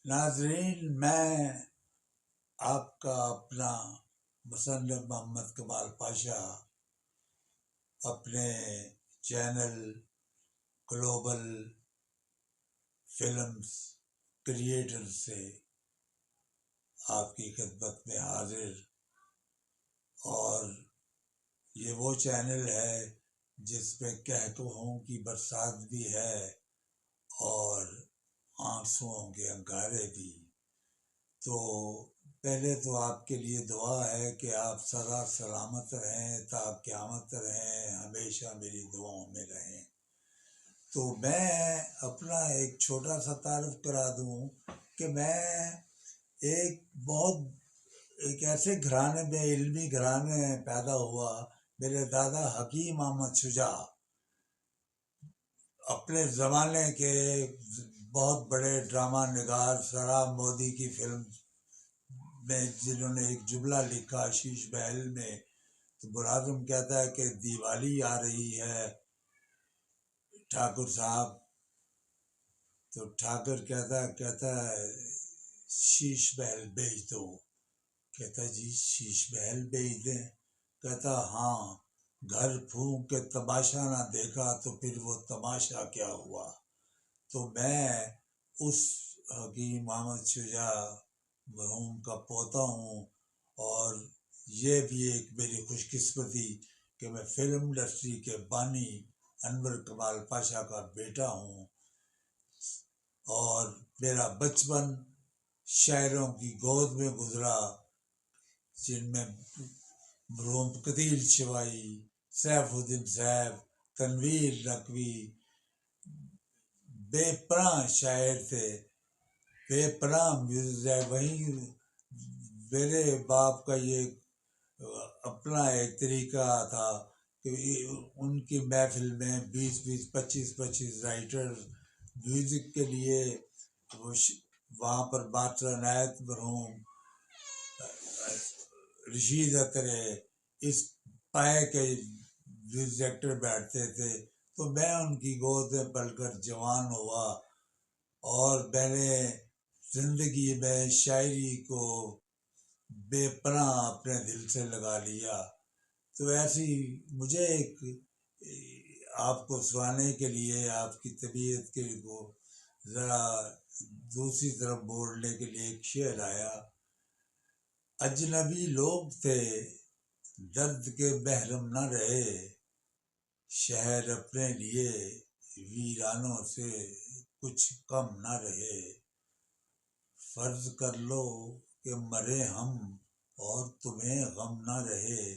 ناظرین، میں آپ کا اپنا مصنف محمد کمال پاشا اپنے چینل گلوبل فلمز کریٹر سے آپ کی خدمت میں حاضر، اور یہ وہ چینل ہے جس میں قحطوں کی برسات بھی ہے اور آنسوؤں کے انگارے بھی۔ تو پہلے تو آپ کے لیے دعا ہے کہ آپ سدا سلامت رہیں، تا قیامت رہیں، ہمیشہ میری دعاؤں میں رہیں۔ تو میں اپنا ایک چھوٹا سا تعارف کرا دوں کہ میں ایک ایسے گھرانے میں، علمی گھرانے میں پیدا ہوا۔ میرے دادا حکیم احمد شجاع اپنے زمانے کے بہت بڑے ڈرامہ نگار، سراب مودی کی فلم میں جنہوں نے ایک جملہ لکھا شیش محل میں، تو ملازم کہتا ہے کہ دیوالی آ رہی ہے ٹھاکر صاحب، تو ٹھاکر کہتا ہے شیش محل بیچ دو۔ کہتا جی شیش محل بیچ دیں؟ کہتا ہاں، گھر پھونک کے تماشا نہ دیکھا تو پھر وہ تماشا کیا ہوا۔ تو میں اس حکیم احمد شجاع مرحوم کا پوتا ہوں، اور یہ بھی ایک میری خوش قسمتی کہ میں فلم انڈسٹری کے بانی انور کمال پاشا کا بیٹا ہوں، اور میرا بچپن شاعروں کی گود میں گزرا، جن میں مرحوم قدیر شوائی، سیف الدین صاحب، تنویر نقوی بے پناہ شاعر تھے، بے پناہ میوزک۔ وہیں میرے باپ کا یہ اپنا ایک طریقہ تھا کہ ان کی محفل میں 25 رائٹر میوزک کے لیے وہاں پر بادشاہ عنایت مرحوم، رشید اترے، اس پائے کے میوزک ڈائریکٹر بیٹھتے تھے۔ تو میں ان کی گود میں پل کر جوان ہوا، اور میں نے زندگی میں شاعری کو بے پناہ اپنے دل سے لگا لیا۔ تو ایسی مجھے ایک آپ کو سنانے کے لیے، آپ کی طبیعت کے کو ذرا دوسری طرف موڑنے کے لیے ایک شعر آیا۔ اجنبی لوگ تھے درد کے محرم نہ رہے، شہر اپنے لیے ویرانوں سے کچھ کم نہ رہے، فرض کر لو کہ مرے ہم اور تمہیں غم نہ رہے،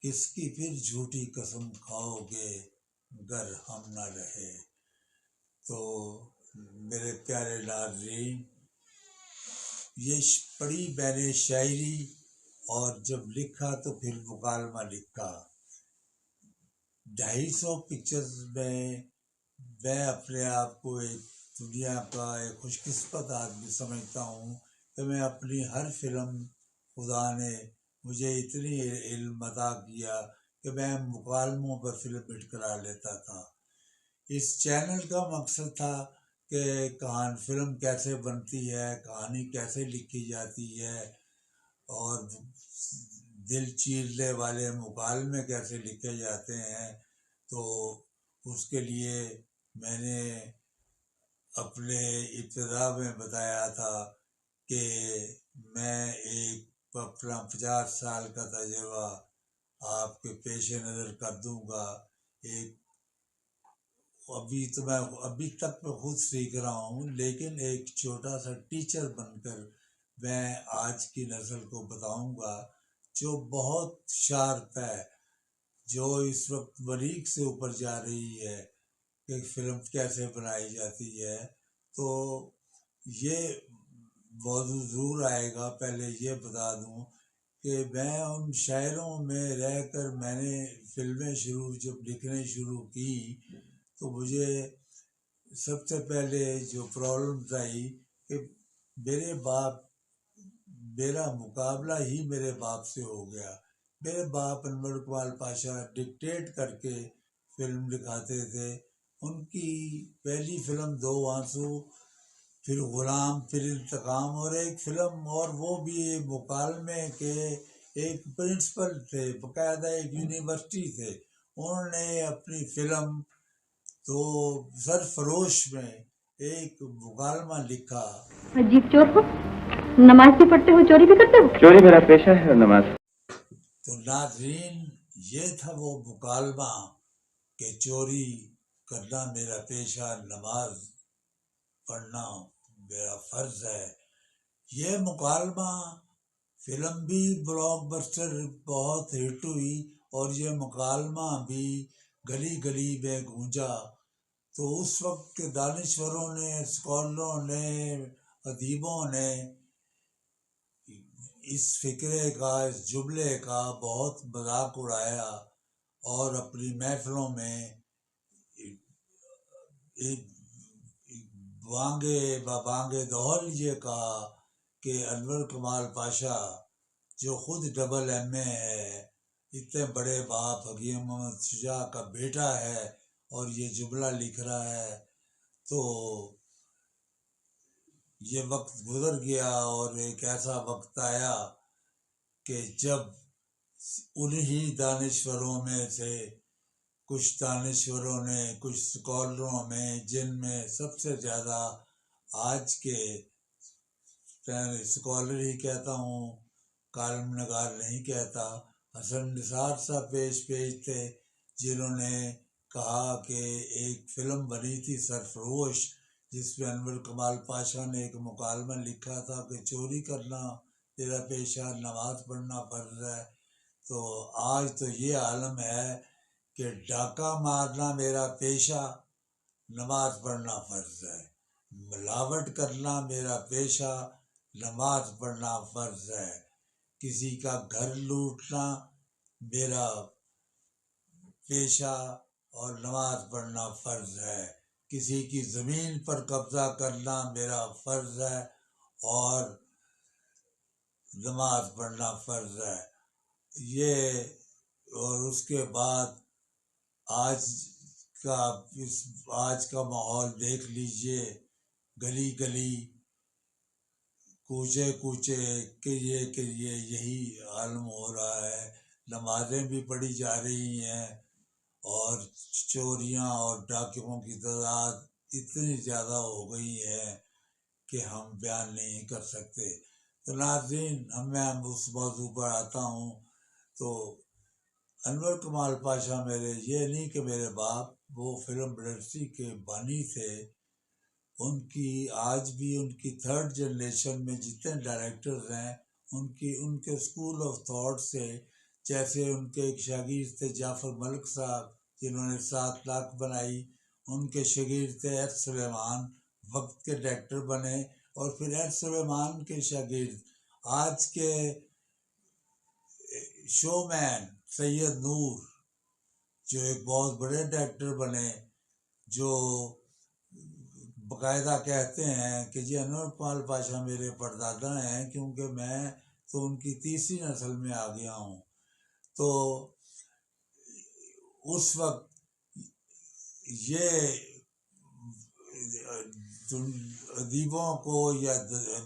کس کی پھر جھوٹی قسم کھاؤ گے گر ہم نہ رہے۔ تو میرے پیارے ناظرین، یہ پڑھی میں نے شاعری، اور جب لکھا تو پھر مکالمہ لکھا۔ 250 پکچرز میں اپنے آپ کو ایک دنیا کا ایک خوش قسمت آدمی سمجھتا ہوں کہ میں اپنی ہر فلم، خدا نے مجھے اتنی علم عطا کیا کہ میں مکالموں پر فلم ہٹ کرا لیتا تھا۔ اس چینل کا مقصد تھا کہ فلم کیسے بنتی ہے، کہانی کیسے لکھی جاتی ہے، اور دل چیرنے والے مکالمے کیسے لکھے جاتے ہیں۔ تو اس کے لیے میں نے اپنے ابتدا میں بتایا تھا کہ میں ایک اپنا 50 سال کا تجربہ آپ کے پیش نظر کر دوں گا۔ ابھی تک میں خود سیکھ رہا ہوں، لیکن ایک چھوٹا سا ٹیچر بن کر میں آج کی نسل کو بتاؤں گا جو بہت شارپ ہے، جو اس وقت مریخ سے اوپر جا رہی ہے کہ فلم کیسے بنائی جاتی ہے۔ تو یہ موضوع ضرور آئے گا۔ پہلے یہ بتا دوں کہ میں ان شاعروں میں رہ کر میں نے فلمیں جب لکھنے شروع کی، تو مجھے سب سے پہلے جو پرابلمز آئی کہ میرا مقابلہ ہی میرے باپ سے ہو گیا۔ میرے باپ انور کمال پاشا ڈکٹیٹ کر کے فلم دکھاتے تھے۔ ان کی پہلی فلم 2 آنسو پھر غلام، پھر انتقام، اور ایک فلم اور وہ بھی مکالمے کے ایک پرنسپل تھے، باقاعدہ ایک یونیورسٹی تھے، انہوں نے اپنی فلم تو سرفروش میں ایک مکالمہ لکھا. عجیب چور ہو، نماز بھی پڑھتے ہو، چوری بھی کرتے ہو؟ چوری میرا پیشہ ہے اور نماز. تو ناظرین یہ تھا وہ مکالمہ کہ چوری کرنا میرا پیشہ، نماز پڑھنا میرا فرض ہے. یہ مکالمہ فلم بھی بلاک بسٹر بہت ہٹ ہوئی اور یہ مکالمہ بھی گلی گلی میں گونجا. تو اس وقت کے دانشوروں نے، اسکالروں نے، ادیبوں نے اس فقرے کا، اس جملے کا بہت مذاق اڑایا اور اپنی محفلوں میں بانگے دہل یہ کہا کہ انور کمال پاشا جو خود ڈبل ایم اے ہے، اتنے بڑے باپ حکیم محمد شجاع کا بیٹا ہے اور یہ جملہ لکھ رہا ہے. تو یہ وقت گزر گیا اور ایک ایسا وقت آیا کہ جب انہی دانشوروں میں سے کچھ دانشوروں نے، کچھ اسکالروں میں، جن میں سب سے زیادہ آج کے اسکالر ہی کہتا ہوں، کالم نگار نہیں کہتا، حسن نثار صاحب پیش تھے، جنہوں نے کہا کہ ایک فلم بنی تھی سرفروش جس میں انور کمال پاشا نے ایک مکالمہ لکھا تھا کہ چوری کرنا تیرا پیشہ، نماز پڑھنا فرض ہے. تو آج تو یہ عالم ہے کہ ڈاکہ مارنا میرا پیشہ، نماز پڑھنا فرض ہے. ملاوٹ کرنا میرا پیشہ، نماز پڑھنا فرض ہے. کسی کا گھر لوٹنا میرا پیشہ اور نماز پڑھنا فرض ہے. کسی کی زمین پر قبضہ کرنا میرا فرض ہے اور نماز پڑھنا فرض ہے. یہ اور اس کے بعد آج کا ماحول دیکھ لیجئے، گلی گلی، کوچے کوچے، کہ یہی عالم ہو رہا ہے. نمازیں بھی پڑھی جا رہی ہیں اور چوریاں اور ڈاکیوں کی تعداد اتنی زیادہ ہو گئی ہے کہ ہم بیان نہیں کر سکتے. تو ناظرین میں اس موضوع پر آتا ہوں. تو انور کمال پاشا میرے، یہ نہیں کہ میرے باپ، وہ فلم انڈسٹری کے بانی تھے. ان کی آج بھی ان کی تھرڈ جنریشن میں جتنے ڈائریکٹرز ہیں، ان کے اسکول آف تھاٹ سے، جیسے ان کے ایک شاگرد تھے جعفر ملک صاحب جنہوں نے 7 لاکھ بنائی، ان کے شاگرد تھے ایس سلیمان، وقت کے ڈائریکٹر بنے، اور پھر ایس سلیمان کے شاگرد آج کے شو مین سید نور جو ایک بہت بڑے ڈائریکٹر بنے، جو باقاعدہ کہتے ہیں کہ جی انور کمال پاشا میرے پردادا ہیں، کیونکہ میں تو ان کی تیسری نسل میں آ گیا ہوں. تو اس وقت یہ ادیبوں کو یا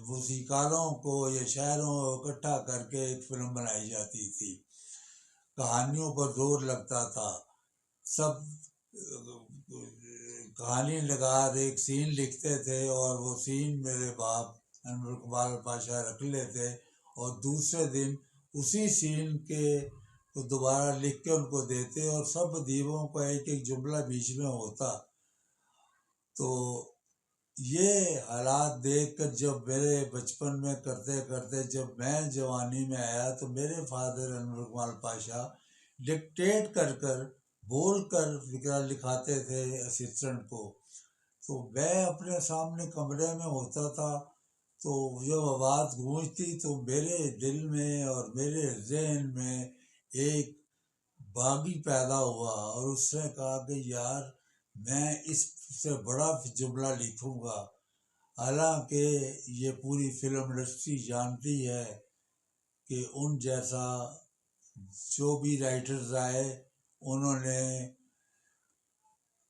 موسیقاروں کو یا شاعروں کو اکٹھا کر کے ایک فلم بنائی جاتی تھی، کہانیوں پر زور لگتا تھا. سب کہانی نگار ایک سین لکھتے تھے اور وہ سین میرے باپ انور کمال پاشا رکھ لیتے اور دوسرے دن اسی سین کے دوبارہ لکھ کے ان کو دیتے اور سب ادیبوں کو ایک ایک جملہ بیچ میں ہوتا. تو یہ حالات دیکھ کر جب میرے بچپن میں کرتے کرتے جب میں جوانی میں آیا تو میرے فادر انور کمال پاشا ڈکٹیٹ کر بول کر فقرہ لکھاتے تھے اسسٹنٹ کو. تو میں اپنے سامنے کمرے میں ہوتا تھا، تو جب آواز گونجتی تو میرے دل میں اور میرے ذہن میں ایک باغی پیدا ہوا اور اس نے کہا کہ یار میں اس سے بڑا جملہ لکھوں گا. حالانکہ یہ پوری فلم انڈسٹری جانتی ہے کہ ان جیسا جو بھی رائٹرز آئے انہوں نے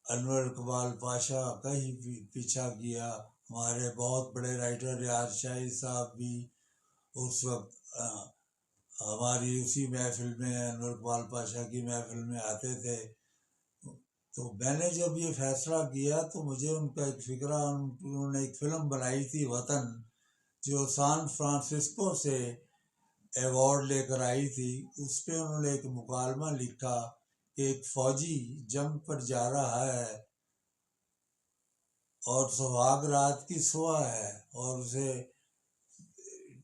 انور کمال پاشا کا ہی پیچھا کیا، ہمارے بہت بڑے رائٹر ریاض شاہی صاحب بھی اس وقت ہماری اسی محفل میں، انور اقبال پاشا کی محفل میں آتے تھے. تو میں نے جب یہ فیصلہ کیا تو مجھے ان کا ایک فکرہ، انہوں نے ایک فلم بنائی تھی وطن، جو سان فرانسسکو سے ایوارڈ لے کر آئی تھی. اس پہ انہوں نے ایک مکالمہ لکھا کہ ایک فوجی جنگ پر جا رہا ہے اور سہاگ رات کی صبح ہے اور اسے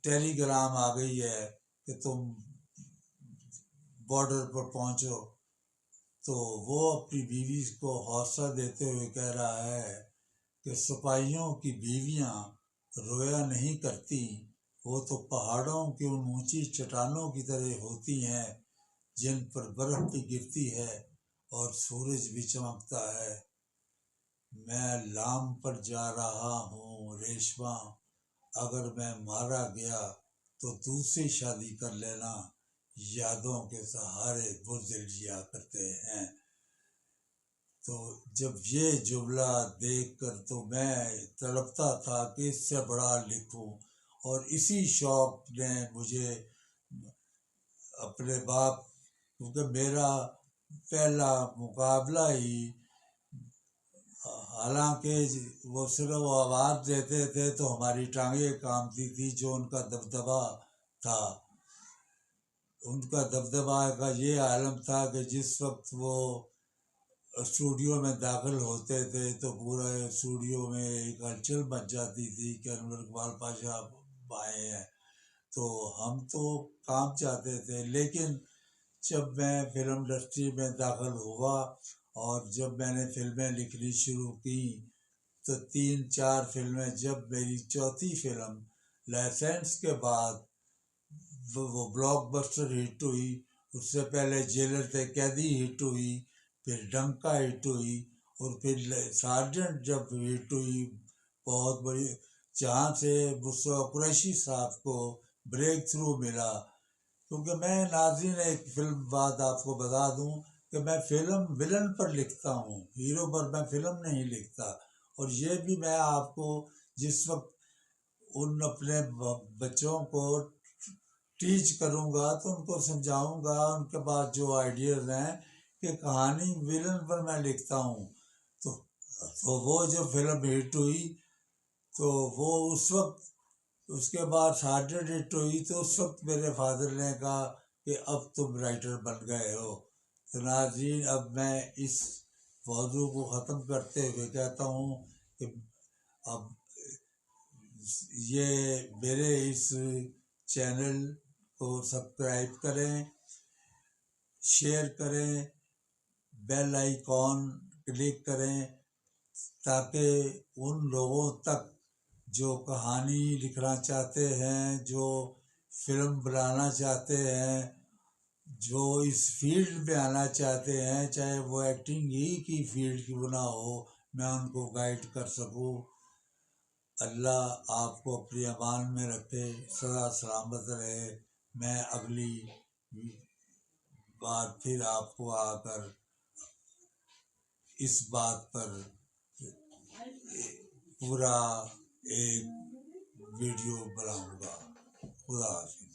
ٹیلی گرام آ گئی ہے کہ تم بارڈر پر پہنچو. تو وہ اپنی بیوی کو حوصلہ دیتے ہوئے کہہ رہا ہے کہ سپاہیوں کی بیویاں رویا نہیں کرتی، وہ تو پہاڑوں کی ان اونچی چٹانوں کی طرح ہوتی ہیں جن پر برف بھی گرتی ہے اور سورج بھی چمکتا ہے. میں لام پر جا رہا ہوں ریشما، اگر میں مارا گیا تو دوسری شادی کر لینا، یادوں کے سہارے بزدل جیا کرتے ہیں. تو جب یہ جملہ دیکھ کر تو میں تڑپتا تھا کہ اس سے بڑا لکھوں، اور اسی شوق نے مجھے اپنے باپ، کیونکہ میرا پہلا مقابلہ ہی، حالانکہ وہ صرف آواز دیتے تھے تو ہماری ٹانگیں کامتی تھی، جو ان کا دبدبا تھا. ان کا دبدبا کا یہ عالم تھا کہ جس وقت وہ اسٹوڈیو میں داخل ہوتے تھے تو پورا اسٹوڈیو میں ایک ہلچل مچ جاتی تھی کہ انور اقبال پاشا آئے ہیں. تو ہم تو کانپ جاتے تھے. لیکن جب میں فلم انڈسٹری میں داخل ہوا اور جب میں نے فلمیں لکھنی شروع کی تو 3-4 فلمیں، جب میری چوتھی فلم لائسنس کے بعد وہ بلاک بسٹر ہٹ ہوئی، اس سے پہلے جیلر تھے قیدی ہٹ ہوئی، پھر ڈنکا ہٹ ہوئی، اور پھر سارجنٹ جب ہٹ ہوئی بہت بڑی، جہاں سے مصطفیٰ قریشی صاحب کو بریک تھرو ملا. کیونکہ میں ناظرین ایک فلم بات آپ کو بتا دوں کہ میں فلم ولن پر لکھتا ہوں، ہیرو پر میں فلم نہیں لکھتا. اور یہ بھی میں آپ کو جس وقت ان اپنے بچوں کو ٹیچ کروں گا تو ان کو سمجھاؤں گا، ان کے پاس جو آئیڈیاز ہیں کہ کہانی ولن پر میں لکھتا ہوں. تو وہ جو فلم ہٹ ہوئی تو وہ اس وقت، اس کے بعد سارجنٹ ہٹ ہوئی تو اس وقت میرے فادر نے کہا کہ اب تم رائٹر بن گئے ہو. تو ناظرین، اب میں اس موضوع کو ختم کرتے ہوئے کہتا ہوں کہ اب یہ میرے اس چینل کو سبسکرائب کریں، شیئر کریں، بیل آئیکن کلک کریں، تاکہ ان لوگوں تک جو کہانی لکھنا چاہتے ہیں، جو فلم بنانا چاہتے ہیں، جو اس فیلڈ میں آنا چاہتے ہیں، چاہے وہ ایکٹنگ ہی کی فیلڈ کیوں نہ ہو، میں ان کو گائیڈ کر سکوں. اللہ آپ کو اپنی امان میں رکھے، سدا سلامت رہے. میں اگلی بار پھر آپ کو آ کر اس بات پر پورا ایک ویڈیو بناؤں گا. خدا حافظ.